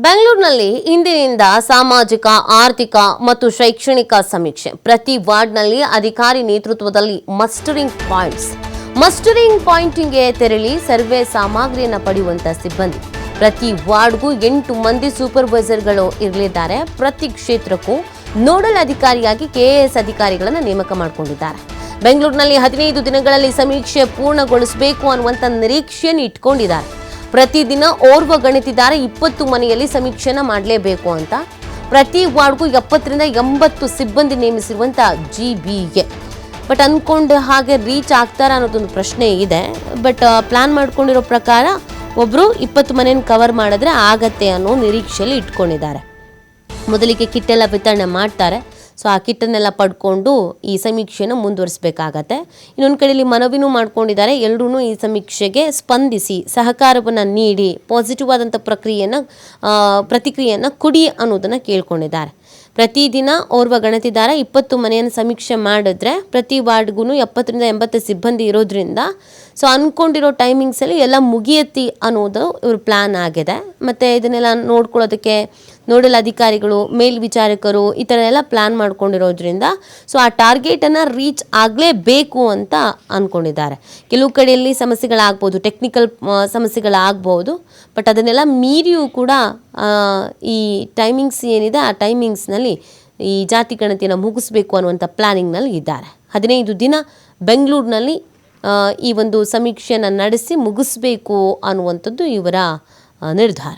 ಬೆಂಗಳೂರಿನಲ್ಲಿ ಇಂದಿನಿಂದ ಸಾಮಾಜಿಕ, ಆರ್ಥಿಕ ಮತ್ತು ಶೈಕ್ಷಣಿಕ ಸಮೀಕ್ಷೆ. ಪ್ರತಿ ವಾರ್ಡ್ನಲ್ಲಿ ಅಧಿಕಾರಿ ನೇತೃತ್ವದಲ್ಲಿ ಮಸ್ಟರಿಂಗ್ ಪಾಯಿಂಟ್ಗೆ ತೆರಳಿ ಸರ್ವೆ ಸಾಮಗ್ರಿಯನ್ನು ಪಡೆಯುವಂತ ಸಿಬ್ಬಂದಿ. ಪ್ರತಿ ವಾರ್ಡ್ಗೂ 8 ಮಂದಿ ಸೂಪರ್ವೈಸರ್ಗಳು ಇರಲಿದ್ದಾರೆ. ಪ್ರತಿ ಕ್ಷೇತ್ರಕ್ಕೂ ನೋಡಲ್ ಅಧಿಕಾರಿಯಾಗಿ ಕೆಎಎಸ್ ಅಧಿಕಾರಿಗಳನ್ನು ನೇಮಕ ಮಾಡಿಕೊಂಡಿದ್ದಾರೆ. ಬೆಂಗಳೂರಿನಲ್ಲಿ 15 ದಿನಗಳಲ್ಲಿ ಸಮೀಕ್ಷೆ ಪೂರ್ಣಗೊಳಿಸಬೇಕು ಅನ್ನುವಂಥ ನಿರೀಕ್ಷೆಯನ್ನು ಇಟ್ಕೊಂಡಿದ್ದಾರೆ. ಪ್ರತಿದಿನ ಓರ್ವ ಗಣಿತಿದಾರ 20 ಮನೆಯಲ್ಲಿ ಸಮೀಕ್ಷೆನ ಮಾಡಲೇಬೇಕು ಅಂತ. ಪ್ರತಿ ವಾರ್ಡ್ಗೂ 70ರಿಂದ 80 ಸಿಬ್ಬಂದಿ ನೇಮಿಸಿರುವಂಥ GBA. ಬಟ್ ಅಂದ್ಕೊಂಡು ಹಾಗೆ ರೀಚ್ ಆಗ್ತಾರ ಅನ್ನೋದೊಂದು ಪ್ರಶ್ನೆ ಇದೆ. ಬಟ್ ಪ್ಲಾನ್ ಮಾಡ್ಕೊಂಡಿರೋ ಪ್ರಕಾರ ಒಬ್ಬರು 20 ಮನೆಯನ್ನು ಕವರ್ ಮಾಡಿದ್ರೆ ಆಗತ್ತೆ ಅನ್ನೋ ನಿರೀಕ್ಷೆಯಲ್ಲಿ ಇಟ್ಕೊಂಡಿದ್ದಾರೆ. ಮೊದಲಿಗೆ ಕಿಟ್ ಎಲ್ಲ ವಿತರಣೆ ಮಾಡ್ತಾರೆ. ಸೊ ಆ ಕಿಟ್ಟನ್ನೆಲ್ಲ ಪಡ್ಕೊಂಡು ಈ ಸಮೀಕ್ಷೆನ ಮುಂದುವರಿಸಬೇಕಾಗತ್ತೆ. ಇನ್ನೊಂದು ಕಡೆಯಲ್ಲಿ ಮನವಿನೂ ಮಾಡ್ಕೊಂಡಿದ್ದಾರೆ. ಎಲ್ಲರೂ ಈ ಸಮೀಕ್ಷೆಗೆ ಸ್ಪಂದಿಸಿ ಸಹಕಾರವನ್ನು ನೀಡಿ ಪಾಸಿಟಿವ್ ಆದಂಥ ಪ್ರತಿಕ್ರಿಯೆಯನ್ನು ಕೊಡಿ ಅನ್ನೋದನ್ನು ಕೇಳ್ಕೊಂಡಿದ್ದಾರೆ. ಪ್ರತಿದಿನ ಓರ್ವ ಗಣತಿದಾರ 20 ಮನೆಯನ್ನು ಸಮೀಕ್ಷೆ ಮಾಡಿದ್ರೆ ಪ್ರತಿ ವಾರ್ಡ್ಗೂ 70ರಿಂದ 80 ಸಿಬ್ಬಂದಿ ಇರೋದ್ರಿಂದ ಸೊ ಅಂದ್ಕೊಂಡಿರೋ ಟೈಮಿಂಗ್ಸಲ್ಲಿ ಎಲ್ಲ ಮುಗಿಯತ್ತಿ ಅನ್ನೋದು ಇವ್ರ ಪ್ಲ್ಯಾನ್ ಆಗಿದೆ. ಮತ್ತು ಇದನ್ನೆಲ್ಲ ನೋಡ್ಕೊಳ್ಳೋದಕ್ಕೆ ನೋಡಲ್ ಅಧಿಕಾರಿಗಳು, ಮೇಲ್ವಿಚಾರಕರು ಈ ಥರ ಎಲ್ಲ ಪ್ಲ್ಯಾನ್ ಮಾಡ್ಕೊಂಡಿರೋದ್ರಿಂದ ಸೊ ಆ ಟಾರ್ಗೆಟನ್ನು ರೀಚ್ ಆಗಲೇಬೇಕು ಅಂತ ಅಂದ್ಕೊಂಡಿದ್ದಾರೆ. ಕೆಲವು ಕಡೆಯಲ್ಲಿ ಸಮಸ್ಯೆಗಳಾಗ್ಬೋದು, ಟೆಕ್ನಿಕಲ್ ಸಮಸ್ಯೆಗಳಾಗ್ಬೋದು. ಬಟ್ ಅದನ್ನೆಲ್ಲ ಮೀರಿಯೂ ಕೂಡ ಈ ಟೈಮಿಂಗ್ಸ್ ಏನಿದೆ ಆ ಟೈಮಿಂಗ್ಸ್ನಲ್ಲಿ ಈ ಜಾತಿ ಗಣತಿಯನ್ನು ಮುಗಿಸ್ಬೇಕು ಅನ್ನುವಂಥ ಪ್ಲ್ಯಾನಿಂಗ್ನಲ್ಲಿ ಇದ್ದಾರೆ. 15 ದಿನ ಬೆಂಗಳೂರಿನಲ್ಲಿ ಈ ಒಂದು ಸಮೀಕ್ಷೆಯನ್ನು ನಡೆಸಿ ಮುಗಿಸ್ಬೇಕು ಅನ್ನುವಂಥದ್ದು ಇವರ ನಿರ್ಧಾರ.